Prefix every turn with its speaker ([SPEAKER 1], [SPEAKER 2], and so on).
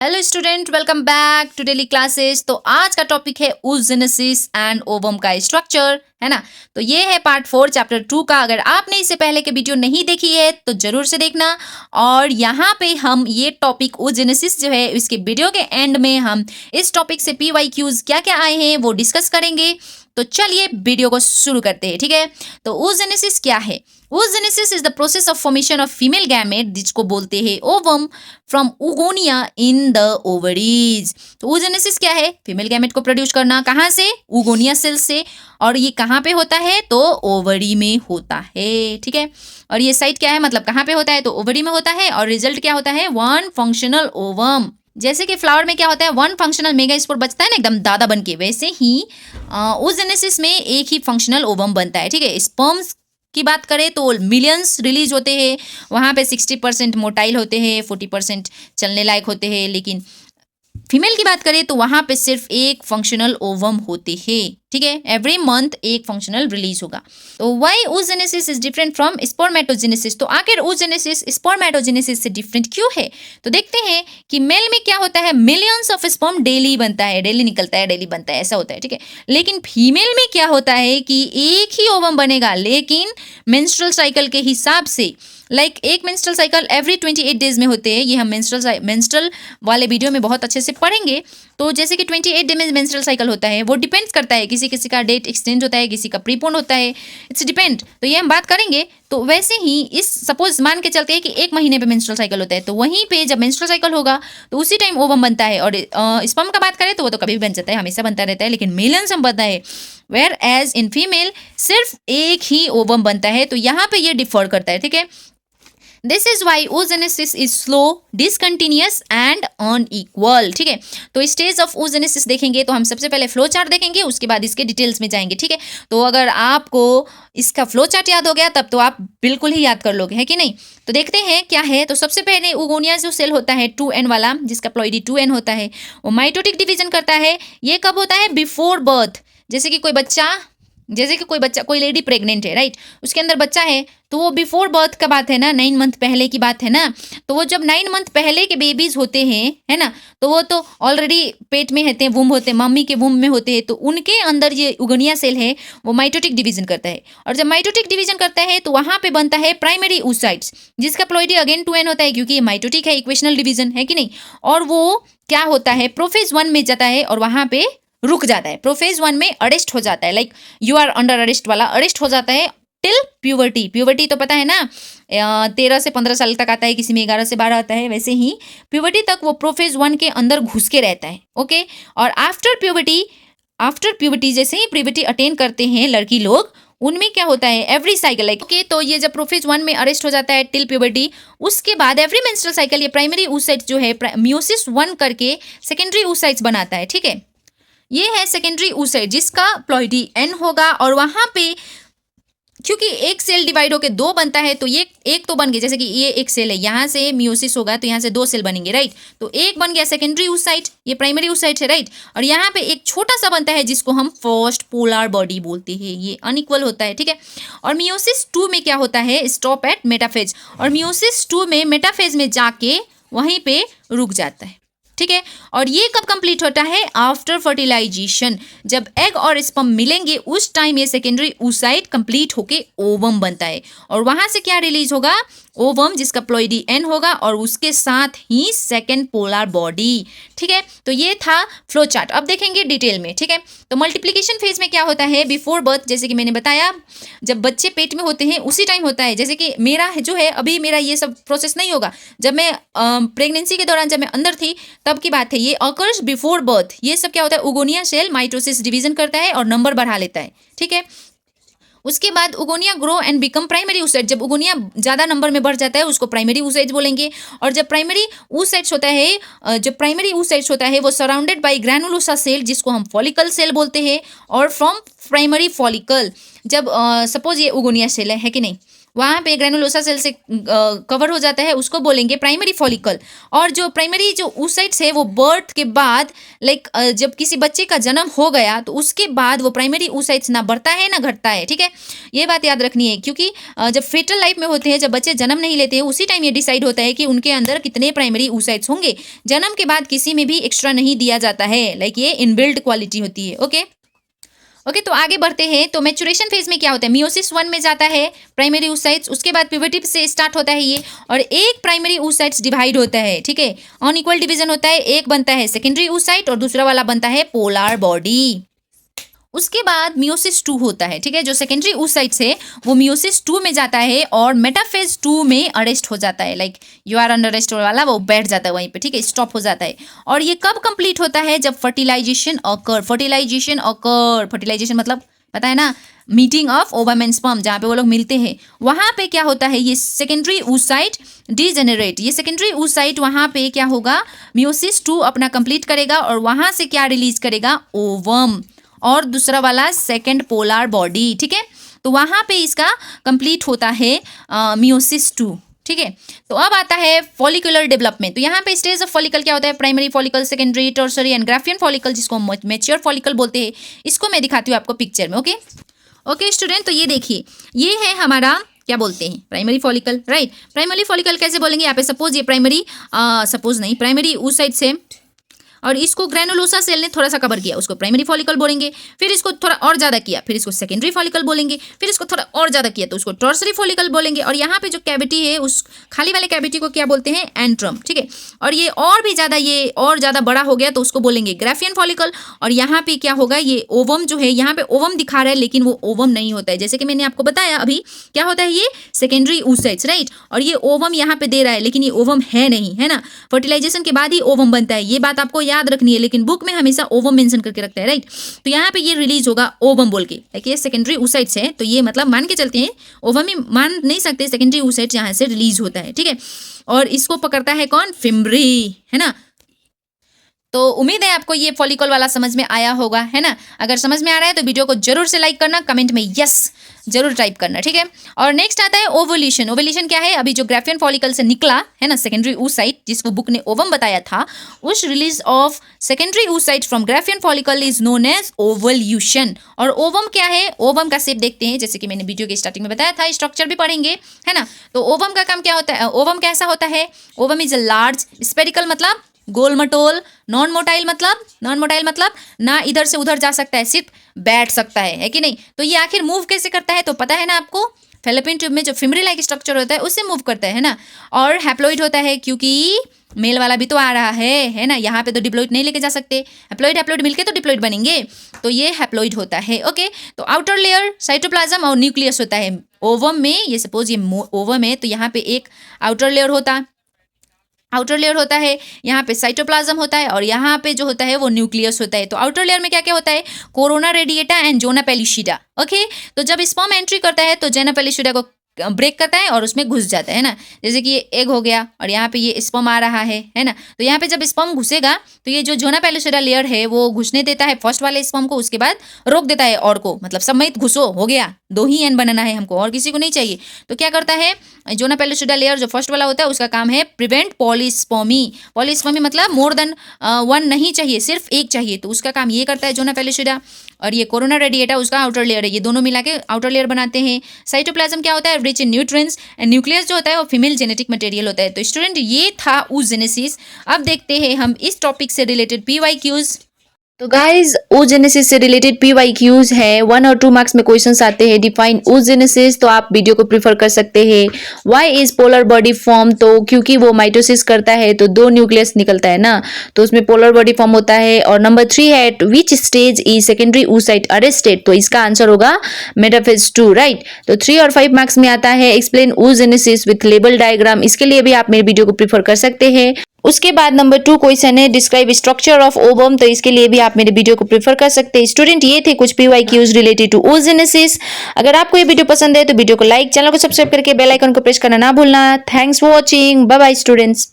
[SPEAKER 1] Hello student, welcome back to daily classes. तो आज का टॉपिक है oogenesis एंड ओवम का स्ट्रक्चर, है ना। तो ये है पार्ट 4 चैप्टर 2 का। अगर आपने इससे पहले के वीडियो नहीं देखी है तो जरूर से देखना। और यहाँ पे हम ये टॉपिक oogenesis जो है, इसके वीडियो के एंड में हम इस टॉपिक से PYQs क्या क्या आए हैं वो डिस्कस करेंगे। तो चलिए वीडियो को शुरू करते हैं, ठीक है। तो oogenesis क्या है? oogenesis is the process of formation of female gamete, जिसको बोलते हैं ovum, from oogonia in the ovaries. तो oogenesis क्या है? फीमेल गैमेट को प्रोड्यूस करना। कहाँ से? oogonia सेल से। और ये कहाँ पे होता है? तो ओवरी में होता है, ठीक है। और ये साइट क्या है, मतलब कहाँ पे होता है? तो ओवरी में होता है। और रिजल्ट क्या होता है? One functional ovum. जैसे कि फ्लावर में क्या होता है? वन फंक्शनल मेगास्पोर बचता है ना, एकदम दादा बन के, वैसे ही oogenesis में एक ही फंक्शनल ओवम बनता है, ठीक है। स्पर्म्स की बात करें तो मिलियंस रिलीज होते हैं। वहाँ पे 60% मोटाइल होते हैं, 40% चलने लायक होते हैं। लेकिन फीमेल की बात करें तो वहाँ पे सिर्फ एक फंक्शनल ओवम होते हैं, ठीक है। एवरी मंथ एक फंक्शनल रिलीज होगा। तो why oogenesis is different from spermatogenesis? तो आखिर oogenesis स्पर्मेटोजेनेसिस से डिफरेंट क्यों है? तो देखते हैं कि मेल में क्या होता है। मिलियंस ऑफ स्पर्म डेली बनता है, डेली निकलता है, डेली बनता है, ऐसा होता है, ठीक है। लेकिन फीमेल में क्या होता है कि एक ही ओवम बनेगा, लेकिन मेंस्ट्रुअल साइकिल के हिसाब से। एक मेंस्ट्रुअल साइकिल एवरी 28 डेज में होते हैं। ये हम मेंस्ट्रुअल वाले वीडियो में बहुत अच्छे से पढ़ेंगे। तो जैसे कि 28 डे में मेंस्ट्रुअल साइकिल होता है, वो डिपेंड्स करता है, किसी किसी का डेट एक्सटेंड होता है, किसी का प्रीपोन होता है, इट्स डिपेंड। तो ये हम बात करेंगे। तो वैसे ही इस सपोज मान के चलते हैं कि एक महीने पे मेंस्ट्रुअल साइकिल होता है, तो वहीं पे जब मेंस्ट्रुअल साइकिल होगा तो उसी टाइम ओवम बनता है। और स्पर्म का बात करें तो वो तो कभी भी बन जाता है, हमेशा बनता रहता है, लेकिन मेलियंस हम बनता है। वेयर एज इन फीमेल सिर्फ एक ही ओवम बनता है। तो यहाँ पे ये डिफर करता है, ठीक है। This is why oogenesis is slow, discontinuous and unequal, ठीक है। तो स्टेज ऑफ oogenesis देखेंगे तो हम सबसे पहले फ्लो चार्ट देखेंगे, उसके बाद इसके डिटेल्स में जाएंगे, ठीक है। तो अगर आपको इसका फ्लो चार्ट याद हो गया तब तो आप बिल्कुल ही याद कर लोगे, है कि नहीं। तो देखते हैं क्या है। तो सबसे पहले oogonia जो सेल होता है 2n वाला, जिसका प्लॉइडी 2n होता है, वो माइटोटिक डिवीजन करता है। ये कब होता है? Before birth. जैसे कि कोई बच्चा कोई लेडी प्रेग्नेंट है, राइट, उसके अंदर बच्चा है, तो वो बिफोर बर्थ का बात है ना, 9 मंथ पहले की बात है ना। तो वो जब 9 मंथ पहले के बेबीज होते हैं, है ना, तो वो तो ऑलरेडी पेट में होते हैं, वुम होते हैं, मम्मी के वुम में होते हैं। तो उनके अंदर ये oogonia सेल है, वो माइटोटिक डिवीजन करता है। और जब माइटोटिक डिवीजन करता है तो वहां पे बनता है प्राइमरी oocytes, जिसका प्लॉइडी अगेन 2n होता है, क्योंकि ये माइटोटिक है, इक्वेशनल डिवीजन है कि नहीं। और वो क्या होता है, प्रोफेज 1 में जाता है और वहां पे रुक जाता है। प्रोफेज 1 में अरेस्ट हो जाता है, यू आर अंडर अरेस्ट वाला अरेस्ट हो जाता है टिल प्यूबर्टी। प्यूबर्टी तो पता है ना, 13 से 15 साल तक आता है, किसी में 11 से 12 आता है। वैसे ही प्यूबर्टी तक वो प्रोफेज 1 के अंदर घुस के रहता है, ओके। और आफ्टर प्यूबर्टी जैसे ही प्यूबर्टी अटेन करते हैं लड़की लोग, उनमें क्या होता है, एवरी साइकिल ओके। तो ये जब प्रोफेज 1 में अरेस्ट हो जाता है टिल प्यूबर्टी, उसके बाद एवरी मेंस्ट्रुअल साइकिल ये प्राइमरी oocytes जो है मियोसिस 1 करके सेकेंडरी oocytes बनाता है, ठीक है। ये है सेकेंडरी oocyte, जिसका प्लॉइडी n होगा। और वहां पे क्योंकि एक सेल डिवाइड होकर 2 बनता है, तो ये एक तो बन गया, जैसे कि ये एक सेल है, यहाँ से मियोसिस होगा तो यहाँ से 2 सेल बनेंगे, राइट। तो एक बन गया सेकेंडरी oocyte, ये प्राइमरी oocyte है, राइट। और यहाँ पे एक छोटा सा बनता है जिसको हम फर्स्ट पोलर बॉडी बोलते हैं, ये अनइक्वल होता है, ठीक है। और मियोसिस 2 में क्या होता है, स्टॉप एट मेटाफेज। और मियोसिस 2 में मेटाफेज में जाके वहीं पे रुक जाता है, ठीक है। और ये कब कंप्लीट होता है? After fertilization. जब एग और स्पर्म मिलेंगे उस टाइम ये सेकेंडरी oocyte कंप्लीट होके ओवम बनता है। और वहां से क्या रिलीज होगा? ओवम, जिसका प्लॉइडी n होगा, और उसके साथ ही सेकेंड पोलर बॉडी, ठीक है। तो ये था फ्लो चार्ट। अब देखेंगे डिटेल में, ठीक है। तो मल्टीप्लिकेशन फेज में क्या होता है? बिफोर बर्थ, जैसे कि मैंने बताया, जब बच्चे पेट में होते हैं उसी टाइम होता है। जैसे कि मेरा जो है, अभी मेरा ये सब प्रोसेस नहीं होगा। जब मैं प्रेगनेंसी के दौरान जब मैं अंदर थी तब की बात है, ये अकर्स बिफोर बर्थ। ये सब क्या होता है? oogonia सेल माइटोसिस डिवीजन करता है और नंबर बढ़ा लेता है, ठीक है। उसके बाद oogonia grow and become primary oocyte। जब oogonia ज़्यादा नंबर में बढ़ जाता है उसको प्राइमरी oocyte बोलेंगे। और जब प्राइमरी oocytes होता है वो सराउंडेड बाय ग्रैनुलोसा सेल, जिसको हम फॉलिकल सेल बोलते हैं। और फ्रॉम प्राइमरी फॉलिकल, जब सपोज ये oogonia सेल है कि नहीं, वहाँ पे ग्रेनुलोसा सेल से कवर हो जाता है, उसको बोलेंगे प्राइमरी फॉलिकल। और जो प्राइमरी जो oocytes है वो बर्थ के बाद लाइक जब किसी बच्चे का जन्म हो गया तो उसके बाद वो प्राइमरी oocytes ना बढ़ता है ना घटता है, ठीक है। ये बात याद रखनी है, क्योंकि जब फेटल लाइफ में होते हैं, जब बच्चे जन्म नहीं लेते हैं, उसी टाइम ये डिसाइड होता है कि उनके अंदर कितने प्राइमरी oocytes होंगे। जन्म के बाद किसी में भी एक्स्ट्रा नहीं दिया जाता है, लाइक ये इनबिल्ट क्वालिटी होती है। ओके, तो आगे बढ़ते हैं। तो मैचुरेशन फेज में क्या होता है, मियोसिस 1 में जाता है प्राइमरी oocytes, उसके बाद प्यूबर्टी से स्टार्ट होता है ये, और एक प्राइमरी oocytes डिवाइड होता है, ठीक है, अनइक्वल डिवीजन होता है। एक बनता है सेकेंडरी oocyte और दूसरा वाला बनता है पोलर बॉडी। उसके बाद मियोसिस 2 होता है, ठीक है, जो सेकेंडरी oocytes है वो मियोसिस 2 में जाता है और मेटाफेज 2 में अरेस्ट हो जाता है, like you are under arrest वाला वो बैठ जाता है वहीं पे, ठीक है, स्टॉप हो जाता है। और ये कब कंप्लीट होता है, जब फर्टिलाइजेशन फर्टिलाइजेशन मतलब पता है ना, meeting of ovum and sperm, जहाँ पे वो लोग मिलते हैं, वहाँ पे क्या होता है, ये सेकेंडरी oocyte डीजेनरेट, ये सेकेंडरी oocyte वहाँ पे क्या होगा, मियोसिस 2 अपना कंप्लीट करेगा और वहाँ से क्या रिलीज करेगा, ओवम, और दूसरा वाला सेकेंड पोलर बॉडी, ठीक है। तो वहाँ पे इसका कंप्लीट होता है मियोसिस 2, ठीक है। तो अब आता है फॉलिकुलर डेवलपमेंट। तो यहाँ पे स्टेज ऑफ फॉलिकल क्या होता है, primary follicle, secondary, tertiary and Graafian follicle, जिसको मैच्योर फॉलिकल बोलते हैं। इसको मैं दिखाती हूँ आपको पिक्चर में। ओके स्टूडेंट, तो ये देखिए, ये है हमारा क्या बोलते हैं, primary follicle, right. Primary follicle कैसे बोलेंगे, यहाँ पे सपोज ये प्राइमरी oocytes है और इसको ग्रेनुलोसा सेल ने थोड़ा सा कवर किया, उसको प्राइमरी फॉलिकल बोलेंगे। फिर इसको थोड़ा और ज़्यादा किया, फिर इसको सेकेंडरी फॉलिकल बोलेंगे। फिर इसको थोड़ा और ज़्यादा किया तो उसको टर्सरी फॉलिकल बोलेंगे। और यहाँ पे जो कैविटी है, उस खाली वाले कैविटी को क्या बोलते हैं, एंट्रम, ठीक है। और ये और भी ज़्यादा, ये और ज़्यादा बड़ा हो गया तो उसको बोलेंगे ग्राफियन फॉलिकल। और यहाँ पे क्या होगा, ये ओवम जो है, यहाँ पे ओवम दिखा रहा है लेकिन वो ओवम नहीं होता है, जैसे कि मैंने आपको बताया अभी, क्या होता है, ये सेकेंडरी oocytes, राइट। और ये ओवम यहाँ पे दे रहा है लेकिन ये ओवम है नहीं, है ना। फर्टिलाइजेशन के बाद ही ओवम बनता है, ये बात आपको याद रखनी है, लेकिन बुक में हमेशा ओवम मेंशन करके रखता है, राइट। तो यहाँ पे ये रिलीज होगा ओवम बोल के, लाइक ये सेकेंडरी oocytes है, तो ये मतलब मान के चलते हैं, ओवम ही मान नहीं सकते, सेकेंडरी oocytes यहाँ से रिलीज होता है, ठीक है। और इसको पकड़ता है कौन, फिम्बरी, है ना। तो उम्मीद है आपको ये फॉलिकल वाला समझ में आया होगा, है ना। अगर समझ में आ रहा है तो वीडियो को जरूर से लाइक करना, कमेंट में यस जरूर टाइप करना, ठीक है। और नेक्स्ट आता है ओवुलेशन। ओवुलेशन क्या है, अभी जो ग्राफियन फॉलिकल से निकला है ना सेकेंडरी oocyte, जिसको बुक ने ओवम बताया था, उस release of secondary oocyte from graafian follicle is known as ovulation. और ओवम क्या है, ओवम का शेप देखते हैं, जैसे कि मैंने वीडियो के स्टार्टिंग में बताया था, स्ट्रक्चर भी पढ़ेंगे, है ना। तो ओवम का काम क्या होता है, ओवम कैसा होता है, ovum is a large spherical, मतलब गोल मटोल, नॉन मोटाइल मतलब ना इधर से उधर जा सकता है, सिर्फ बैठ सकता है कि नहीं। तो ये आखिर मूव कैसे करता है, तो पता है ना आपको, फैलोपियन ट्यूब में जो फिमरी लाइक स्ट्रक्चर होता है उससे मूव करता है ना। और हैप्लॉइड होता है, क्योंकि मेल वाला भी तो आ रहा है ना। यहाँ पे तो डिप्लॉइड नहीं लेके जा सकते, हैप्लॉइड मिलके तो डिप्लॉइड बनेंगे, तो ये हैप्लॉइड होता है। ओके, तो आउटर लेयर साइटोप्लाज्म और न्यूक्लियस होता है ओवम में। ये सपोज ये ओवम है तो यहाँ पे एक आउटर लेयर होता है, यहाँ पे साइटोप्लाज्म होता है, और यहाँ पे जो होता है वो न्यूक्लियस होता है। तो आउटर लेयर में क्या क्या होता है, corona radiata and zona pellucida. Okay, तो जब स्पर्म एंट्री करता है तो जोना पेलिशिडा को ब्रेक करता है और उसमें घुस जाता है ना। जैसे कि ये एग हो गया और यहाँ पे ये स्पर्म आ रहा है ना। तो यहाँ पे जब स्पर्म घुसेगा तो ये जो जोना पेलिशिडा लेयर है वो घुसने देता है फर्स्ट वाले स्पर्म को, उसके बाद रोक देता है और को, मतलब सम्मिलित घुसो, हो गया, 2 ही एन बनाना है हमको और किसी को नहीं चाहिए। तो क्या करता है, जोना पेलिशिडा लेयर जो फर्स्ट वाला होता है उसका काम है प्रिवेंट पॉलीस्पर्मी मतलब मोर देन 1 नहीं चाहिए, सिर्फ एक चाहिए, तो उसका काम ये करता है जोना पेलिशिडा। और ये कोरोना रेडिएटा उसका आउटर लेयर है, ये दोनों मिला के आउटर लेयर बनाते हैं। साइटोप्लाज्म क्या होता है, rich in nutrients, and nucleus जो होता है वो फीमेल जेनेटिक मटेरियल होता है। तो स्टूडेंट ये था oogenesis। अब देखते हैं हम इस टॉपिक से रिलेटेड PYQs। तो गाइज oogenesis से रिलेटेड PYQs है, 1 और 2 मार्क्स में क्वेश्चंस आते हैं। डिफाइन oogenesis, तो आप वीडियो को प्रीफर कर सकते हैं। Why is polar body form, तो क्योंकि वो माइटोसिस करता है तो 2 न्यूक्लियस निकलता है ना, तो उसमें पोलर बॉडी फॉर्म होता है। और नंबर 3 है, eight which stage is secondary oocyte arrested, तो इसका आंसर होगा मेटाफेज 2, राइट। तो 3 और 5 मार्क्स में आता है explain oogenesis with label diagram, इसके लिए भी आप मेरे वीडियो को प्रीफर कर सकते हैं। उसके बाद नंबर 2 क्वेश्चन है डिस्क्राइब स्ट्रक्चर ऑफ ओवम, तो इसके लिए भी आप मेरे वीडियो को प्रीफर कर सकते हैं। स्टूडेंट ये थे कुछ PYQs रिलेटेड टू oogenesis। अगर आपको ये वीडियो पसंद है तो वीडियो को लाइक, चैनल को सब्सक्राइब करके बेल आइकन को प्रेस करना ना भूलना। Thanks for watching, bye bye students.